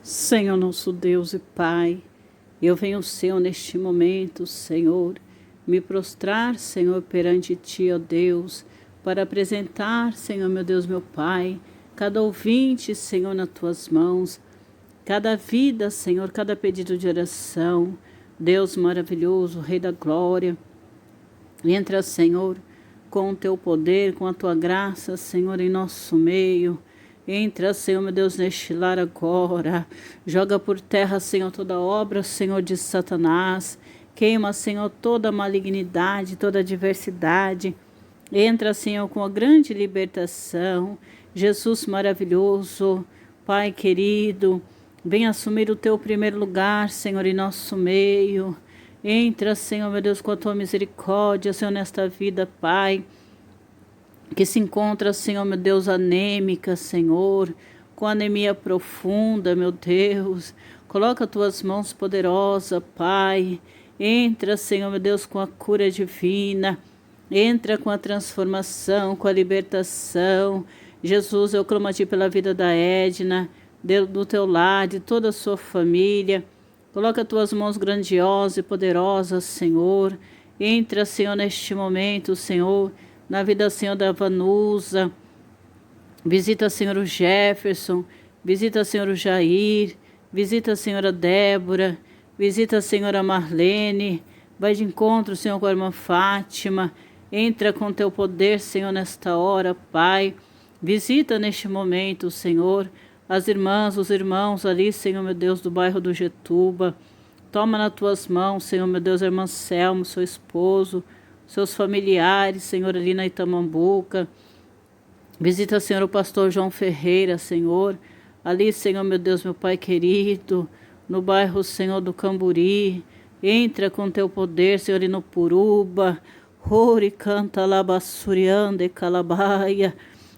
Senhor nosso Deus e Pai, eu venho ao Senhor neste momento, Senhor, me prostrar, Senhor, perante Ti, ó Deus, para apresentar, Senhor, meu Deus, meu Pai, cada ouvinte, Senhor, nas Tuas mãos, cada vida, Senhor, cada pedido de oração. Deus maravilhoso, Rei da glória, entra, Senhor, com o Teu poder, com a Tua graça, Senhor, em nosso meio. Entra, Senhor, meu Deus, neste lar agora. Joga por terra, Senhor, toda obra, Senhor, de Satanás. Queima, Senhor, toda malignidade, toda adversidade. Entra, Senhor, com a grande libertação. Jesus maravilhoso, Pai querido, vem assumir o Teu primeiro lugar, Senhor, em nosso meio. Entra, Senhor, meu Deus, com a Tua misericórdia, Senhor, nesta vida, Pai, que se encontra, Senhor, meu Deus, anêmica, Senhor, com anemia profunda, meu Deus. Coloca Tuas mãos poderosas, Pai. Entra, Senhor, meu Deus, com a cura divina. Entra com a transformação, com a libertação. Jesus, eu clamo a Ti pela vida da Edna, do Teu lar, de toda a sua família. Coloca Tuas mãos grandiosas e poderosas, Senhor. Entra, Senhor, neste momento, Senhor, na vida, Senhor, da Vanusa. Visita, Senhor, o Jefferson. Visita, Senhor, o Jair. Visita, Senhor, a Débora. Visita, Senhor, a Marlene. Vai de encontro, Senhor, com a irmã Fátima. Entra com Teu poder, Senhor, nesta hora, Pai. Visita neste momento, Senhor, as irmãs, os irmãos ali, Senhor, meu Deus, do bairro do Getuba. Toma nas Tuas mãos, Senhor, meu Deus, a irmã Selma, seu esposo, seus familiares, Senhor, ali na Itamambuca. Visita, Senhor, o pastor João Ferreira, Senhor, ali, Senhor, meu Deus, meu Pai querido, no bairro, Senhor, do Camburi. Entra com Teu poder, Senhor, ali no Puruba. Ori canta labassuriande calabaia.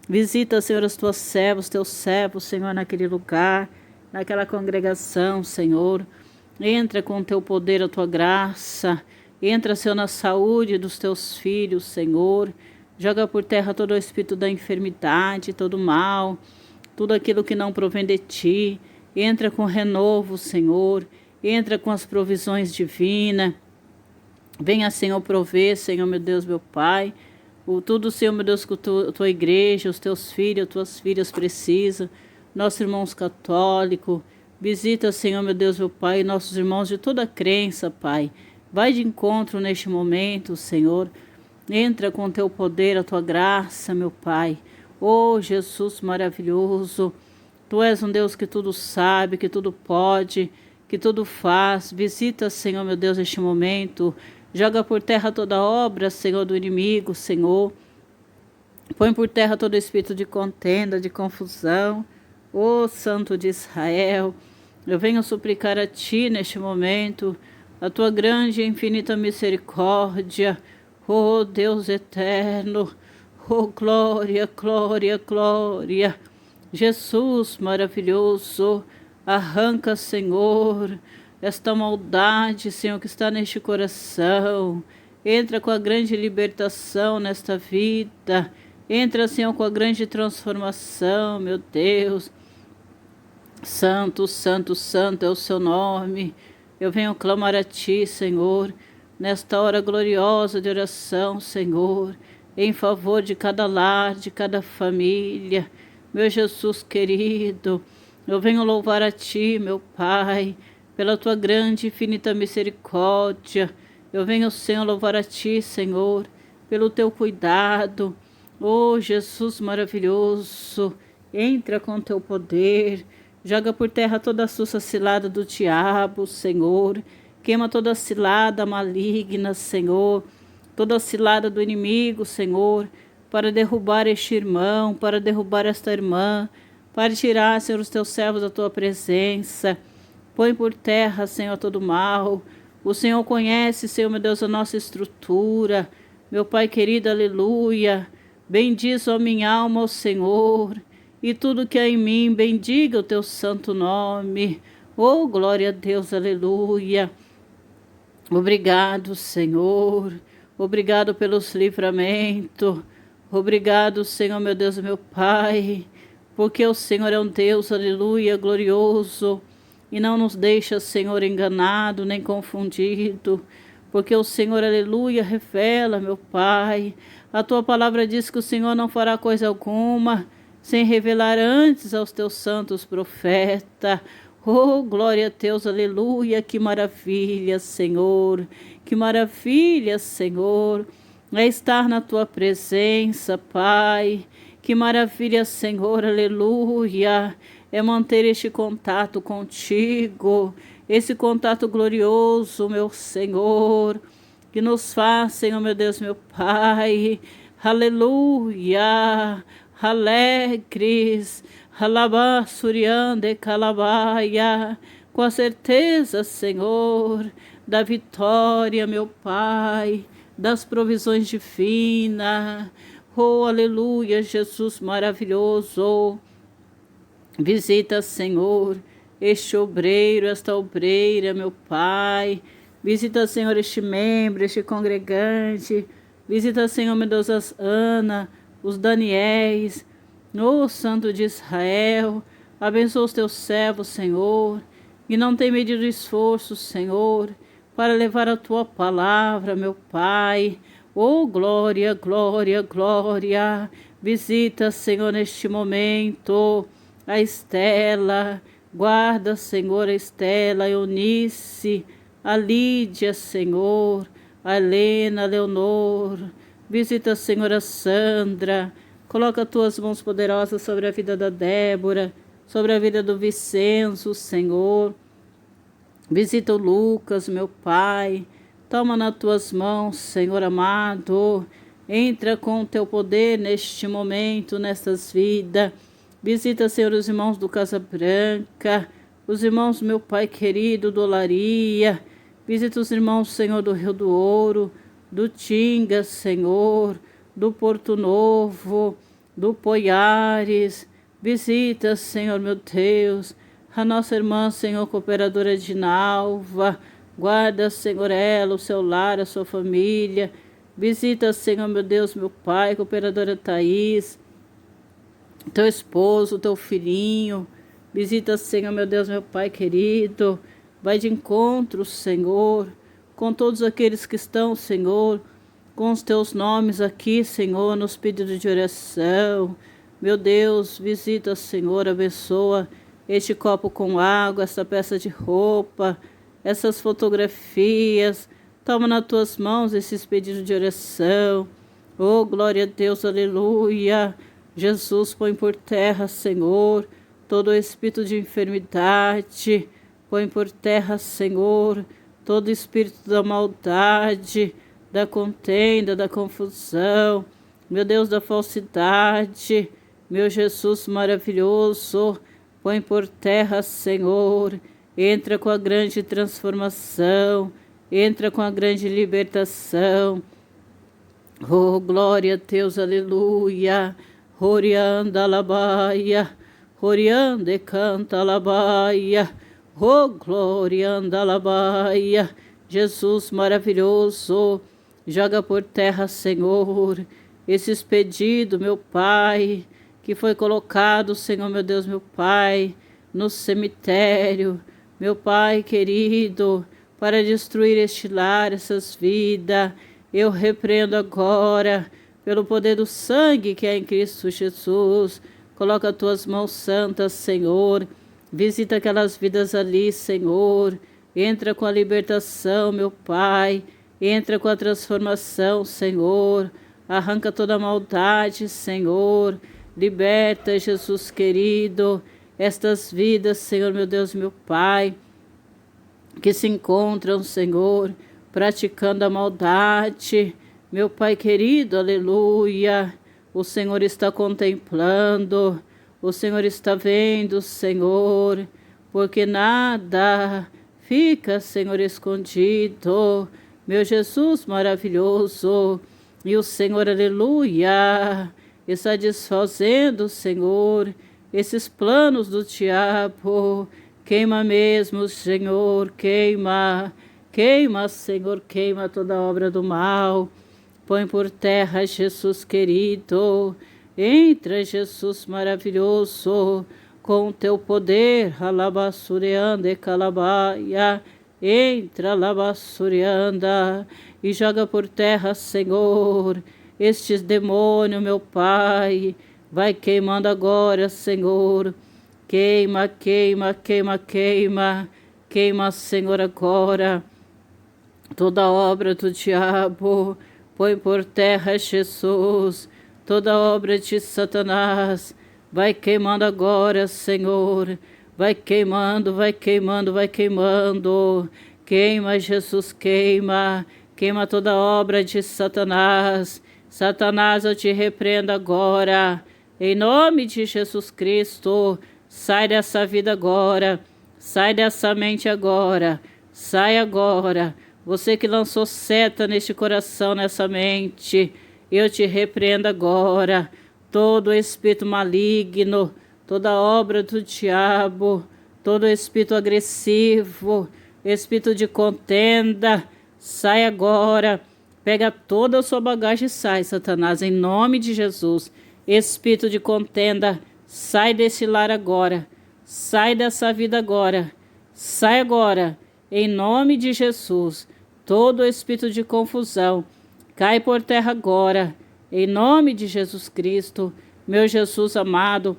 Visita, Senhor, as Tuas servos, Teus servos, Senhor, naquele lugar, naquela congregação, Senhor. Entra com Teu poder, a Tua graça. Entra, Senhor, na saúde dos Teus filhos, Senhor. Joga por terra todo o espírito da enfermidade, todo o mal, tudo aquilo que não provém de Ti. Entra com renovo, Senhor. Entra com as provisões divinas. Venha, Senhor, prover, Senhor, meu Deus, meu Pai. Tudo, Senhor, meu Deus, que a Tua igreja, os Teus filhos, as Tuas filhas precisam. Nossos irmãos católicos. Visita, Senhor, meu Deus, meu Pai, nossos irmãos de toda a crença, Pai. Vai de encontro neste momento, Senhor. Entra com Teu poder, a Tua graça, meu Pai. Oh, Jesus maravilhoso. Tu és um Deus que tudo sabe, que tudo pode, que tudo faz. Visita, Senhor, meu Deus, este momento. Joga por terra toda obra, Senhor, do inimigo, Senhor. Põe por terra todo espírito de contenda, de confusão. Oh, Santo de Israel, eu venho suplicar a Ti neste momento a Tua grande e infinita misericórdia. Oh, Deus eterno, oh, glória, glória, glória. Jesus maravilhoso, arranca, Senhor, esta maldade, Senhor, que está neste coração. Entra com a grande libertação nesta vida. Entra, Senhor, com a grande transformação, meu Deus. Santo, santo, santo é o Seu nome. Eu venho clamar a Ti, Senhor, nesta hora gloriosa de oração, Senhor, em favor de cada lar, de cada família. Meu Jesus querido, eu venho louvar a Ti, meu Pai, pela Tua grande e infinita misericórdia. Eu venho, Senhor, louvar a Ti, Senhor, pelo Teu cuidado. Oh, Jesus maravilhoso, entra com Teu poder. Joga por terra toda a sussa cilada do diabo, Senhor. Queima toda a cilada maligna, Senhor. Toda a cilada do inimigo, Senhor. Para derrubar este irmão, para derrubar esta irmã. Para tirar, Senhor, os Teus servos da Tua presença. Põe por terra, Senhor, todo mal. O Senhor conhece, Senhor, meu Deus, a nossa estrutura. Meu Pai querido, aleluia. Bendiz, ó minha alma, ao Senhor. E tudo que há em mim, bendiga o Teu santo nome. Oh, glória a Deus, aleluia. Obrigado, Senhor. Obrigado pelos livramentos. Obrigado, Senhor, meu Deus e meu Pai. Porque o Senhor é um Deus, aleluia, glorioso. e não nos deixa, Senhor, enganado nem confundido, porque o Senhor, aleluia, revela, meu Pai. A tua palavra diz que o Senhor não fará coisa alguma sem revelar antes aos teus santos profetas. Oh, glória a Deus, aleluia, que maravilha, Senhor, que maravilha, Senhor, é estar na tua presença, Pai. Que maravilha, Senhor, aleluia, é manter este contato contigo, esse contato glorioso, meu Senhor, que nos faz, Senhor, meu Deus, meu Pai, aleluia, alegres, alabassuriande calabaia, com a certeza, Senhor, da vitória, meu Pai, das provisões divinas. Oh, aleluia, Jesus maravilhoso. Visita, Senhor, este obreiro, esta obreira, meu Pai. Visita, Senhor, este membro, este congregante. Visita, Senhor, meu Deus, as Ana, os Daniéis, ô Santo de Israel. Abençoa os teus servos, Senhor, e não tem medido esforço, Senhor, para levar a tua palavra, meu Pai. Oh, glória, glória, glória. Visita, Senhor, neste momento a Estela. Guarda, Senhor, a Estela, a Eunice, a Lídia, Senhor, a Helena, a Leonor. Visita, Senhor, a Sandra. Coloca as tuas mãos poderosas sobre a vida da Débora, sobre a vida do Vicenço, Senhor. Visita o Lucas, meu Pai. Toma nas tuas mãos, Senhor amado. Entra com o teu poder neste momento, nestas vidas. Visita, Senhor, os irmãos do Casa Branca, os irmãos, meu Pai querido, do Olaria. Visita os irmãos, Senhor, do Rio do Ouro, do Tinga, Senhor, do Porto Novo, do Poiares. Visita, Senhor, meu Deus, a nossa irmã, Senhor, cooperadora de Nalva. Guarda, Senhor, ela, o seu lar, a sua família. Visita, Senhor, meu Deus, meu Pai, cooperadora Thaís, teu esposo, teu filhinho. Visita, Senhor, meu Deus, meu Pai querido. Vai de encontro, Senhor, com todos aqueles que estão, Senhor, com os teus nomes aqui, Senhor, nos pedidos de oração. Meu Deus, visita, Senhor, abençoa este copo com água, essa peça de roupa, essas fotografias. Toma nas tuas mãos esses pedidos de oração. Oh, glória a Deus, aleluia. Jesus, põe por terra, Senhor, todo o espírito de enfermidade. Põe por terra, Senhor, todo espírito da maldade, da contenda, da confusão. Meu Deus, da falsidade. Meu Jesus maravilhoso, põe por terra, Senhor. Entra com a grande transformação. Entra com a grande libertação. Oh, glória a Deus, aleluia. Orianda labaia, oriande canta labaia. Oh, glória anda labaia. Jesus maravilhoso, joga por terra, Senhor, esses pedidos, meu Pai, que foi colocado, Senhor, meu Deus, meu Pai, no cemitério, meu Pai querido, para destruir este lar, essas vidas. Eu repreendo agora, pelo poder do sangue que é em Cristo Jesus. Coloca as tuas mãos santas, Senhor. Visita aquelas vidas ali, Senhor. Entra com a libertação, meu Pai. Entra com a transformação, Senhor. Arranca toda a maldade, Senhor. Liberta, Jesus querido, estas vidas, Senhor, meu Deus, meu Pai, que se encontram, Senhor, praticando a maldade. Meu Pai querido, aleluia, o Senhor está contemplando, o Senhor está vendo, Senhor, porque nada fica, Senhor, escondido, meu Jesus maravilhoso, e o Senhor, aleluia, está desfazendo, Senhor, esses planos do diabo. Queima mesmo, Senhor, queima, queima, Senhor, queima toda obra do mal. Põe por terra, Jesus querido. Entra, Jesus maravilhoso. com o teu poder, alabassurianda, calabaia, entra, alabassurianda, e joga por terra, Senhor, estes demônios, meu Pai, vai queimando agora, Senhor, queima, queima, queima, queima, queima, Senhor, agora, toda obra do diabo, põe por terra, Jesus, toda obra de Satanás, vai queimando agora, Senhor, vai queimando, vai queimando, vai queimando, queima, Jesus, queima, queima toda obra de Satanás, Satanás, eu te repreendo agora, em nome de Jesus Cristo, sai dessa vida agora, sai dessa mente agora, sai agora, você que lançou seta neste coração, nessa mente, eu te repreendo agora, todo espírito maligno, toda obra do diabo, todo espírito agressivo, espírito de contenda, sai agora, pega toda a sua bagagem e sai, Satanás, em nome de Jesus. Espírito de contenda, sai desse lar agora, sai dessa vida agora, sai agora, em nome de Jesus. Todo espírito de confusão, cai por terra agora, em nome de Jesus Cristo, meu Jesus amado,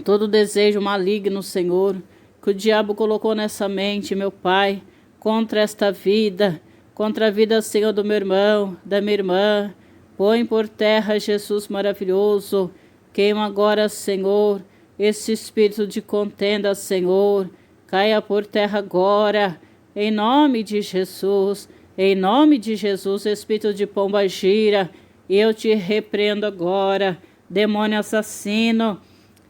todo desejo maligno, Senhor, que o diabo colocou nessa mente, meu Pai, contra esta vida, contra a vida, Senhor, do meu irmão, da minha irmã, põe por terra, Jesus maravilhoso, queima agora, Senhor, esse espírito de contenda, Senhor, caia por terra agora, em nome de Jesus, em nome de Jesus, espírito de pomba gira, eu te repreendo agora, demônio assassino,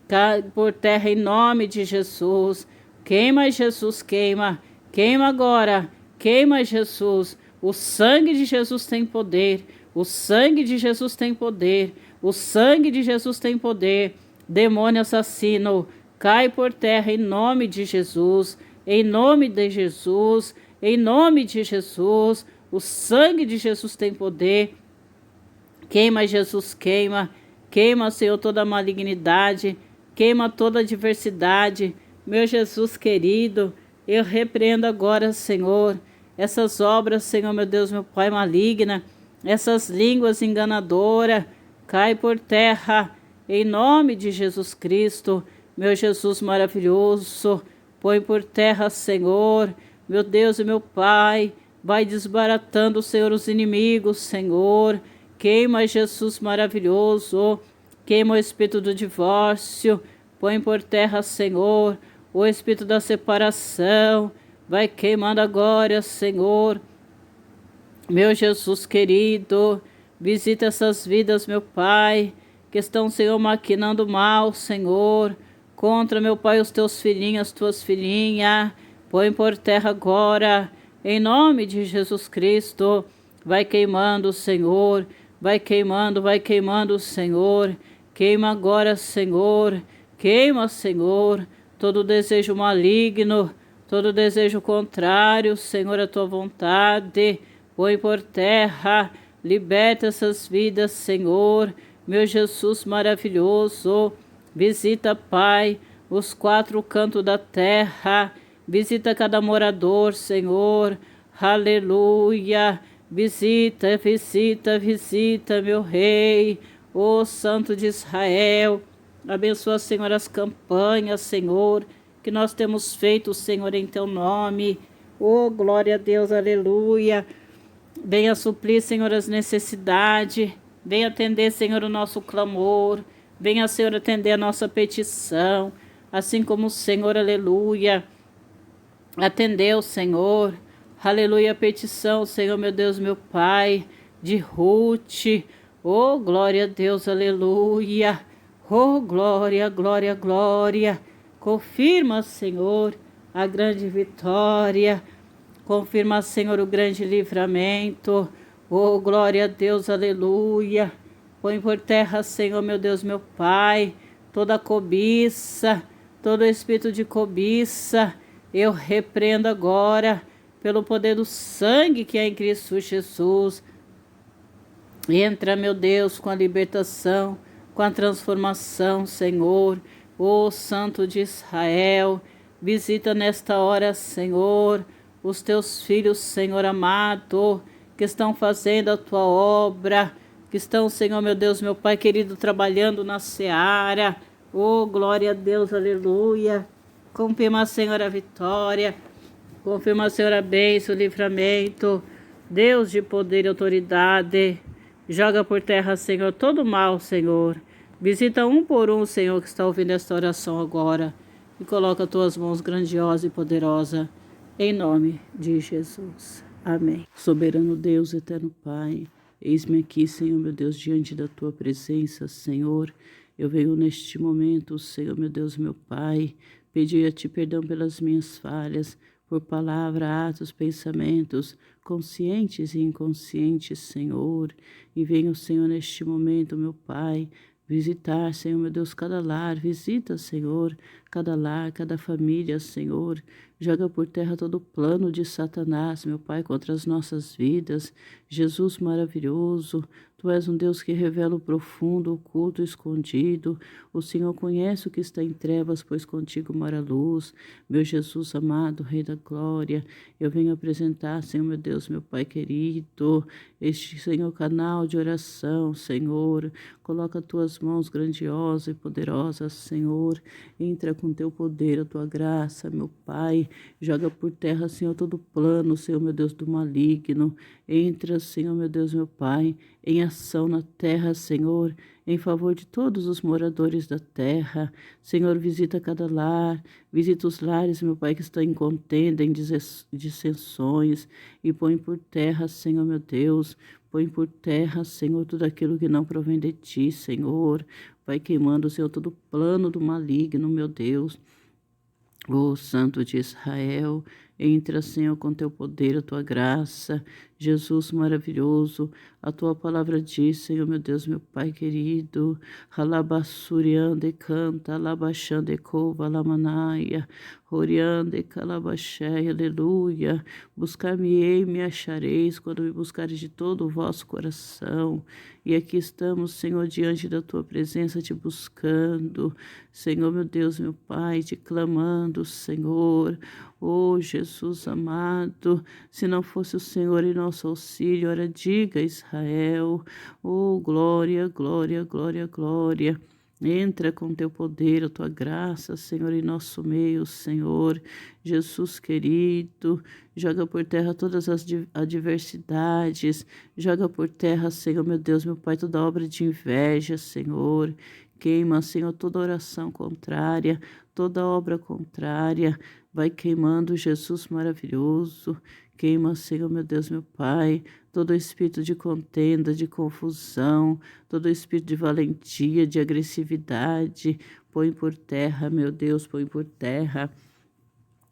cai por terra em nome de Jesus, queima Jesus, queima, queima agora, queima Jesus, o sangue de Jesus tem poder, o sangue de Jesus tem poder, o sangue de Jesus tem poder, demônio assassino, cai por terra em nome de Jesus, em nome de Jesus, em nome de Jesus, o sangue de Jesus tem poder, queima Jesus, queima, queima, Senhor, toda a malignidade, queima toda a adversidade, meu Jesus querido, eu repreendo agora, Senhor, essas obras, Senhor, meu Deus, meu Pai, maligna, essas línguas enganadoras, cai por terra, em nome de Jesus Cristo, meu Jesus maravilhoso, põe por terra, Senhor, meu Deus e meu Pai, vai desbaratando, Senhor, os inimigos, Senhor, queima Jesus maravilhoso, queima o espírito do divórcio, põe por terra, Senhor, o espírito da separação, vai queimando agora, Senhor, meu Jesus querido, visita essas vidas, meu Pai, que estão, Senhor, maquinando mal, Senhor, contra, meu Pai, os teus filhinhos, as tuas filhinhas, põe por terra agora, em nome de Jesus Cristo, vai queimando, Senhor, vai queimando, Senhor, queima agora, Senhor, queima, Senhor, todo desejo maligno, todo desejo contrário, Senhor, à tua vontade, põe por terra, liberta essas vidas, Senhor, meu Jesus maravilhoso, visita, Pai, os quatro cantos da terra, visita cada morador, Senhor, aleluia, visita, visita, visita, meu Rei, ó Santo de Israel, abençoa, Senhor, as campanhas, Senhor, que nós temos feito, Senhor, em teu nome, ó glória a Deus, aleluia, venha suprir, Senhor, as necessidades, venha atender, Senhor, o nosso clamor, venha, Senhor, atender a nossa petição, assim como o Senhor, aleluia, atendeu, Senhor, aleluia, a petição, Senhor, meu Deus, meu Pai, de Ruth, oh, glória a Deus, aleluia, oh, glória, glória, glória, confirma, Senhor, a grande vitória, confirma, Senhor, o grande livramento, oh, glória a Deus, aleluia, põe por terra, Senhor, meu Deus, meu Pai, toda cobiça, todo espírito de cobiça, eu repreendo agora, pelo poder do sangue que é em Cristo Jesus. Entra, meu Deus, com a libertação, com a transformação, Senhor. Ó Santo de Israel, visita nesta hora, Senhor, os teus filhos, Senhor amado, que estão fazendo a tua obra, que estão, Senhor, meu Deus, meu Pai querido, trabalhando na seara. Oh, glória a Deus, aleluia. Confirma, Senhor, a vitória. Confirma, Senhor, a bênção, o livramento. Deus de poder e autoridade. Joga por terra, Senhor, todo mal, Senhor. Visita um por um, Senhor, que está ouvindo esta oração agora. E coloca tuas mãos grandiosa e poderosa. Em nome de Jesus. Amém. Soberano Deus, eterno Pai, eis-me aqui, Senhor, meu Deus, diante da tua presença, Senhor. Eu venho neste momento, Senhor, meu Deus, meu Pai, pedir a ti perdão pelas minhas falhas, por palavra, atos, pensamentos, conscientes e inconscientes, Senhor. E venho, Senhor, neste momento, meu Pai, visitar, Senhor, meu Deus, cada lar. Visita, Senhor, cada lar, cada família, Senhor. Joga por terra todo o plano de Satanás, meu Pai, contra as nossas vidas. Jesus maravilhoso, Tu és um Deus que revela o profundo, o oculto, o escondido. O Senhor conhece o que está em trevas, pois contigo mora a luz. Meu Jesus amado, Rei da glória, eu venho apresentar, Senhor, meu Deus, meu Pai querido, este, Senhor, canal de oração, Senhor. Coloca tuas mãos grandiosas e poderosas, Senhor. Entra com teu poder, a tua graça, meu Pai. Joga por terra, Senhor, todo plano, Senhor, meu Deus, do maligno. Entra, Senhor, meu Deus, meu Pai, em ação na terra, Senhor, em favor de todos os moradores da terra. Senhor, visita cada lar, visita os lares, meu Pai, que estão em contenda, em dissensões, e põe por terra, Senhor, meu Deus, põe por terra, Senhor, tudo aquilo que não provém de ti, Senhor. Vai queimando, Senhor, todo plano do maligno, meu Deus. Ó Santo de Israel, entra, Senhor, com teu poder, a tua graça. Jesus maravilhoso, a tua palavra diz, Senhor, meu Deus, meu Pai querido, Alabassuriande canta, Alabaxande cova, Alamanaia, Oriande calabaxéia, aleluia. Buscar-me-ei, me achareis, quando me buscares de todo o vosso coração. E aqui estamos, Senhor, diante da tua presença, te buscando, Senhor, meu Deus, meu Pai, te clamando, Senhor. Oh, Jesus amado, se não fosse o Senhor em nosso auxílio, ora diga, Israel. Oh, glória, glória, glória, glória. Entra com teu poder, a tua graça, Senhor, em nosso meio, Senhor. Jesus querido, joga por terra todas as adversidades. Joga por terra, Senhor, meu Deus, meu Pai, toda obra de inveja, Senhor. Queima, Senhor, toda oração contrária, toda obra contrária. Vai queimando, Jesus maravilhoso. Queima, Senhor, meu Deus, meu Pai, todo espírito de contenda, de confusão, todo espírito de valentia, de agressividade. Põe por terra, meu Deus, põe por terra.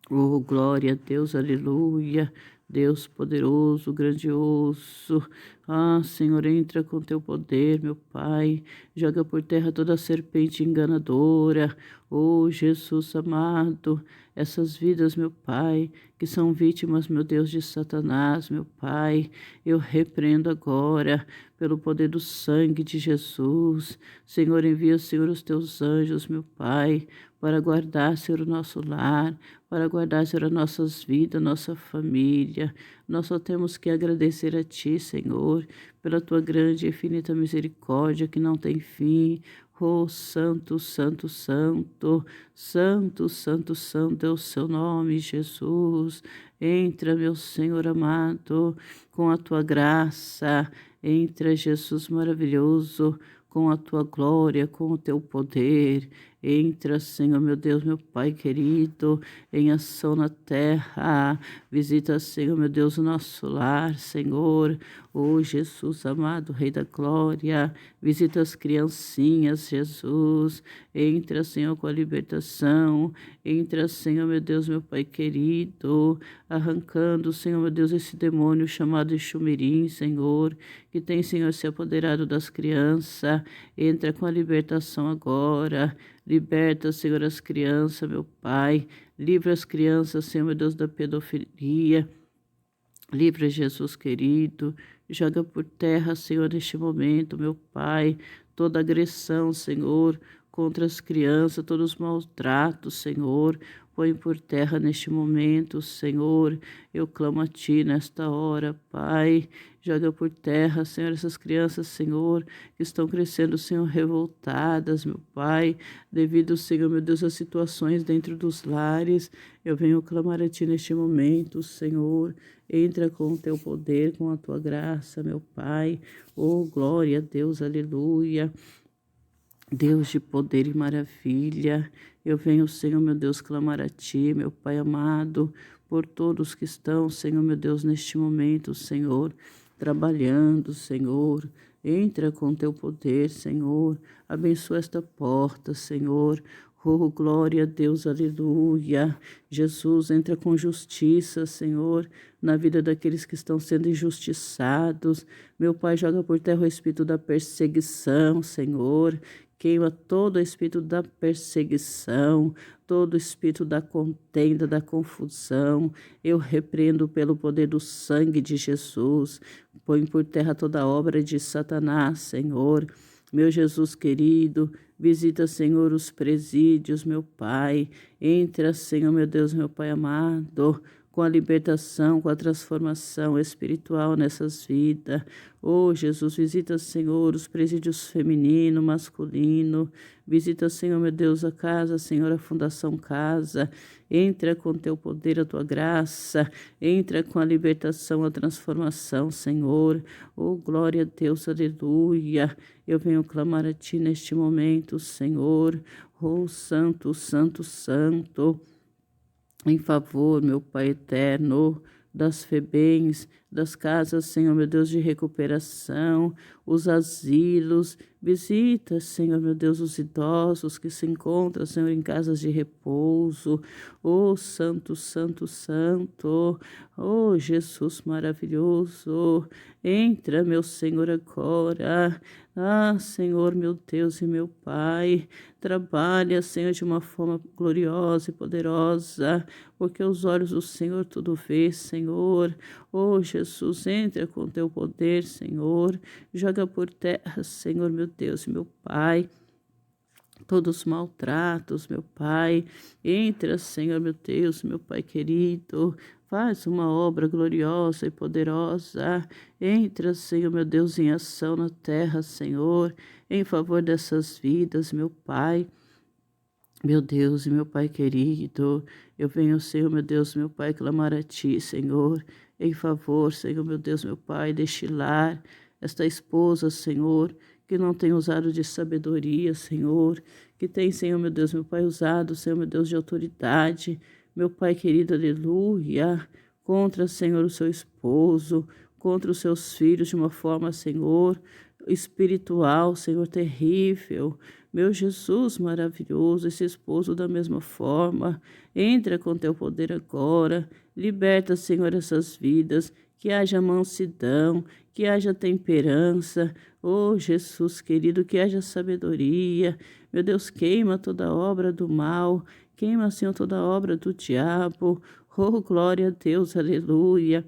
Oh, glória a Deus, aleluia. Deus poderoso, grandioso. Ah, Senhor, entra com teu poder, meu Pai. Joga por terra toda serpente enganadora. Oh, Jesus amado, essas vidas, meu Pai, que são vítimas, meu Deus, de Satanás, meu Pai, eu repreendo agora, pelo poder do sangue de Jesus. Senhor, envia, Senhor, os teus anjos, meu Pai, para guardar, Senhor, o nosso lar, para guardar, Senhor, as nossas vidas, nossa família. Nós só temos que agradecer a Ti, Senhor, pela Tua grande e infinita misericórdia que não tem fim. Oh, santo, santo, santo, santo, santo, santo é o seu nome, Jesus. Entra, meu Senhor amado, com a tua graça. Entra, Jesus maravilhoso, com a tua glória, com o teu poder. Entra, Senhor, meu Deus, meu Pai querido, em ação na terra. Visita, Senhor, meu Deus, o nosso lar, Senhor. Oh, Jesus amado, Rei da glória. Visita as criancinhas, Jesus. Entra, Senhor, com a libertação. Entra, Senhor, meu Deus, meu Pai querido. Arrancando, Senhor, meu Deus, esse demônio chamado Ixumirim, Senhor, que tem, Senhor, se apoderado das crianças. Entra com a libertação agora. Liberta, Senhor, as crianças, meu Pai. Livra as crianças, Senhor, meu Deus, da pedofilia. Livra, Jesus querido. Joga por terra, Senhor, neste momento, meu Pai, toda agressão, Senhor, contra as crianças, todos os maltratos, Senhor. Põe por terra neste momento, Senhor. Eu clamo a Ti nesta hora, Pai. Joga por terra, Senhor, essas crianças, Senhor, que estão crescendo, Senhor, revoltadas, meu Pai, devido, Senhor, meu Deus, às situações dentro dos lares. Eu venho clamar a Ti neste momento, Senhor. Entra com o Teu poder, com a Tua graça, meu Pai. Oh, glória a Deus, aleluia. Deus de poder e maravilha, eu venho, Senhor, meu Deus, clamar a Ti, meu Pai amado, por todos que estão, Senhor, meu Deus, neste momento, Senhor, trabalhando, Senhor. Entra com Teu poder, Senhor, abençoa esta porta, Senhor. Oh, glória a Deus, aleluia. Jesus, entra com justiça, Senhor, na vida daqueles que estão sendo injustiçados. Meu Pai, joga por terra o espírito da perseguição, Senhor. Queima todo o espírito da perseguição, todo o espírito da contenda, da confusão. Eu repreendo pelo poder do sangue de Jesus. Põe por terra toda obra de Satanás, Senhor. Meu Jesus querido, visita, Senhor, os presídios, meu Pai. Entra, Senhor, meu Deus, meu Pai amado, com a libertação, com a transformação espiritual nessas vidas. Oh, Jesus, visita, Senhor, os presídios feminino, masculino. Visita, Senhor, meu Deus, a casa, Senhor, a Fundação Casa. Entra com Teu poder, a Tua graça. Entra com a libertação, a transformação, Senhor. Oh, glória a Deus, aleluia. Eu venho clamar a Ti neste momento, Senhor. Oh, Santo, Santo, Santo. Em favor, meu Pai eterno, das FEBEMs, das casas, Senhor, meu Deus, de recuperação, os asilos. Visita, Senhor, meu Deus, os idosos que se encontram, Senhor, em casas de repouso. Oh, Santo, Santo, Santo. Oh, Jesus maravilhoso. Entra, meu Senhor, agora. Ah, Senhor, meu Deus e meu Pai. Trabalha, Senhor, de uma forma gloriosa e poderosa, porque os olhos do Senhor tudo vê, Senhor. Oh, Jesus, entra com Teu poder, Senhor. Joga por terra, Senhor, meu Deus e meu Pai, todos os maltratos, meu Pai. Entra, Senhor, meu Deus, meu Pai querido. Faz uma obra gloriosa e poderosa. Entra, Senhor, meu Deus, em ação na terra, Senhor, em favor dessas vidas, meu Pai. Meu Deus e meu Pai querido, eu venho, Senhor, meu Deus, meu Pai, clamar a Ti, Senhor, em favor, Senhor, meu Deus, meu Pai, deste lar, esta esposa, Senhor, que não tem usado de sabedoria, Senhor, que tem, Senhor, meu Deus, meu Pai, usado, Senhor, meu Deus, de autoridade, meu Pai querido, aleluia, contra, Senhor, o seu esposo, contra os seus filhos, de uma forma, Senhor, espiritual, Senhor, terrível. Meu Jesus maravilhoso, esse esposo da mesma forma, entra com Teu poder agora, liberta, Senhor, essas vidas, que haja mansidão, que haja temperança, oh Jesus querido, que haja sabedoria. Meu Deus, queima toda obra do mal, queima, Senhor, toda obra do diabo. Oh, glória a Deus, aleluia.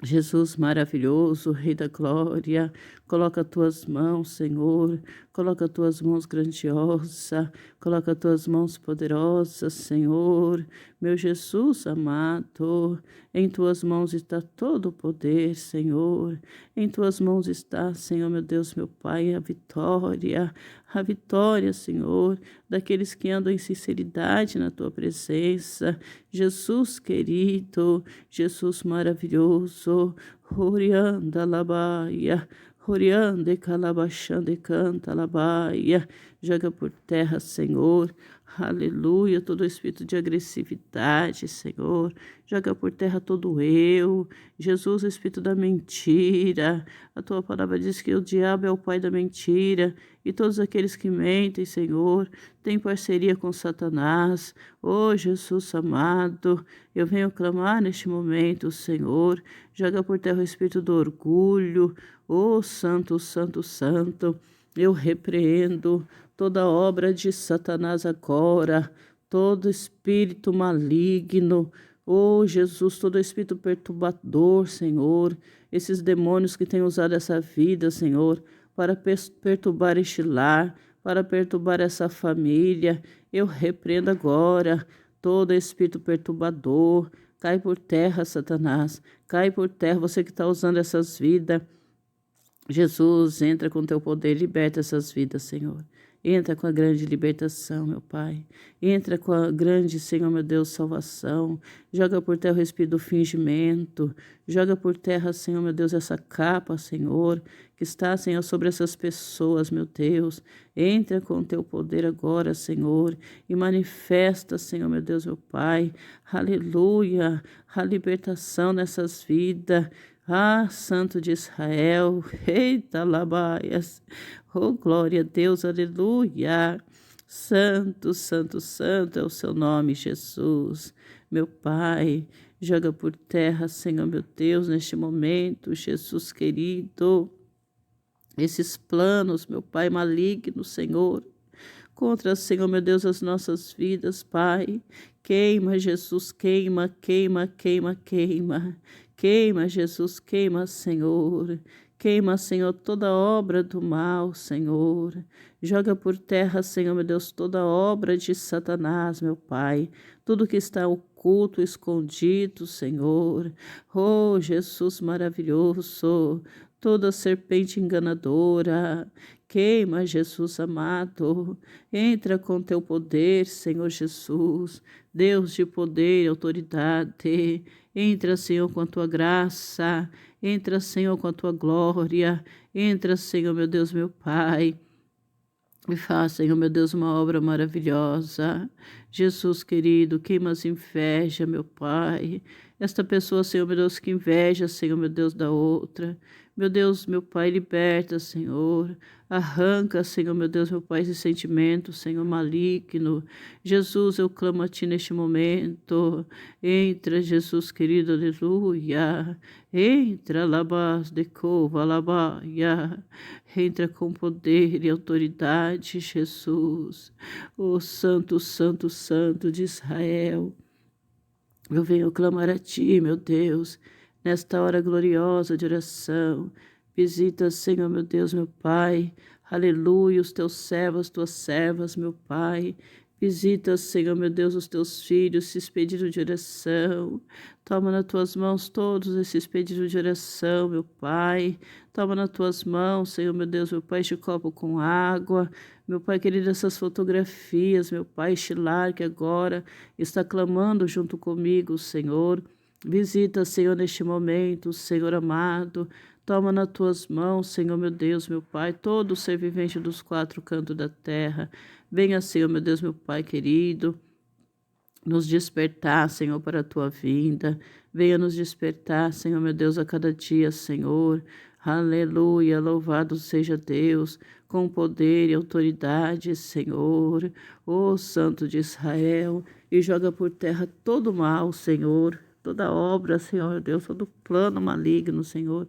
Jesus maravilhoso, Rei da Glória, coloca Tuas mãos, Senhor, coloca Tuas mãos grandiosas, coloca Tuas mãos poderosas, Senhor, meu Jesus amado, em Tuas mãos está todo o poder, Senhor, em Tuas mãos está, Senhor, meu Deus, meu Pai, a vitória, Senhor, daqueles que andam em sinceridade na Tua presença, Jesus querido, Jesus maravilhoso, Orianda Labaia, Oriande Calabachande canta Labaia, joga por terra, Senhor, aleluia, todo espírito de agressividade, Senhor, joga por terra todo eu, Jesus, o espírito da mentira, a Tua palavra diz que o diabo é o pai da mentira, e todos aqueles que mentem, Senhor, têm parceria com Satanás. Oh, Jesus amado, eu venho clamar neste momento, Senhor, joga por terra o espírito do orgulho. Oh, Santo, Santo, Santo, eu repreendo toda obra de Satanás agora, todo espírito maligno. Oh, Jesus, todo espírito perturbador, Senhor, esses demônios que têm usado essa vida, Senhor, para perturbar este lar, para perturbar essa família. Eu repreendo agora todo espírito perturbador. Cai por terra, Satanás. Cai por terra, você que está usando essas vidas. Jesus, entra com teu poder, liberta essas vidas, Senhor. Entra com a grande libertação, meu Pai. Entra com a grande, Senhor, meu Deus, salvação. Joga por terra o espírito do fingimento. Joga por terra, Senhor, meu Deus, essa capa, Senhor, que está, Senhor, sobre essas pessoas, meu Deus. Entra com teu poder agora, Senhor, e manifesta, Senhor, meu Deus, meu Pai. Aleluia. A libertação nessas vidas. Ah, Santo de Israel, eita labaias, oh glória a Deus, aleluia. Santo, santo, santo é o seu nome, Jesus. Meu Pai, joga por terra, Senhor, meu Deus, neste momento, Jesus querido, esses planos, meu Pai maligno, Senhor, contra, Senhor, meu Deus, as nossas vidas, Pai. Queima, Jesus, queima, queima, queima, queima. Queima, Jesus, queima, Senhor. Queima, Senhor, toda obra do mal, Senhor. Joga por terra, Senhor, meu Deus, toda obra de Satanás, meu Pai. Tudo que está oculto, escondido, Senhor. Oh, Jesus maravilhoso. Toda serpente enganadora. Queima, Jesus amado. Entra com teu poder, Senhor Jesus. Deus de poder e autoridade. Entra, Senhor, com a tua graça. Entra, Senhor, com a tua glória. Entra, Senhor, meu Deus, meu Pai. E faça, Senhor, meu Deus, uma obra maravilhosa. Jesus querido, queima as inveja, meu Pai. Esta pessoa, Senhor, meu Deus, que inveja, Senhor, meu Deus, da outra. Meu Deus, meu Pai, liberta, Senhor. Arranca, Senhor, meu Deus, meu Pai, esse sentimento, Senhor, maligno. Jesus, eu clamo a Ti neste momento. Entra, Jesus querido, aleluia. Entra, labás de cova, labaia. Entra com poder e autoridade, Jesus. Oh, Santo, Santo, Santo de Israel. Eu venho clamar a Ti, meu Deus, nesta hora gloriosa de oração. Visita, Senhor, meu Deus, meu Pai. Aleluia, os Teus servos, Tuas servas, meu Pai. Visita, Senhor, meu Deus, os Teus filhos, esses pedidos de oração. Toma nas Tuas mãos todos esses pedidos de oração, meu Pai. Toma nas Tuas mãos, Senhor, meu Deus, meu Pai, este copo com água. Meu Pai querido, essas fotografias, meu Pai, Shilar, que agora está clamando junto comigo, Senhor. Visita, Senhor, neste momento, Senhor amado. Toma nas Tuas mãos, Senhor, meu Deus, meu Pai, todo o ser vivente dos quatro cantos da terra. Venha, Senhor, meu Deus, meu Pai querido, nos despertar, Senhor, para a Tua vinda. Venha nos despertar, Senhor, meu Deus, a cada dia, Senhor. Aleluia, louvado seja Deus, com poder e autoridade, Senhor. Ó Santo de Israel, e joga por terra todo o mal, Senhor. Toda obra, Senhor Deus, todo plano maligno, Senhor.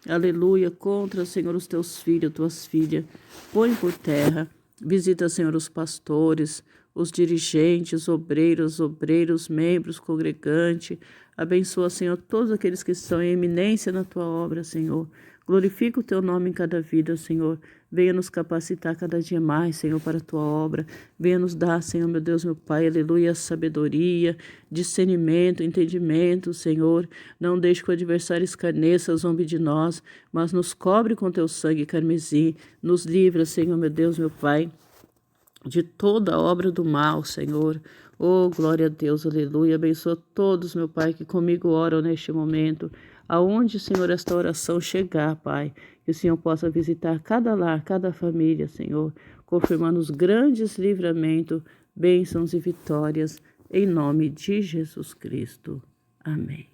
Aleluia, contra, Senhor, os Teus filhos, Tuas filhas. Põe por terra. Visita, Senhor, os pastores, os dirigentes, obreiros, membros, congregantes. Abençoa, Senhor, todos aqueles que estão em eminência na Tua obra, Senhor. Glorifica o Teu nome em cada vida, Senhor. Venha nos capacitar cada dia mais, Senhor, para a Tua obra. Venha nos dar, Senhor, meu Deus, meu Pai, aleluia, sabedoria, discernimento, entendimento, Senhor. Não deixe que o adversário escarneça, zombe de nós, mas nos cobre com Teu sangue carmesim. Nos livra, Senhor, meu Deus, meu Pai, de toda obra do mal, Senhor. Oh, glória a Deus, aleluia. Abençoa todos, meu Pai, que comigo oram neste momento. Aonde, Senhor, esta oração chegar, Pai, que o Senhor possa visitar cada lar, cada família, Senhor, confirmando os grandes livramentos, bênçãos e vitórias, em nome de Jesus Cristo. Amém.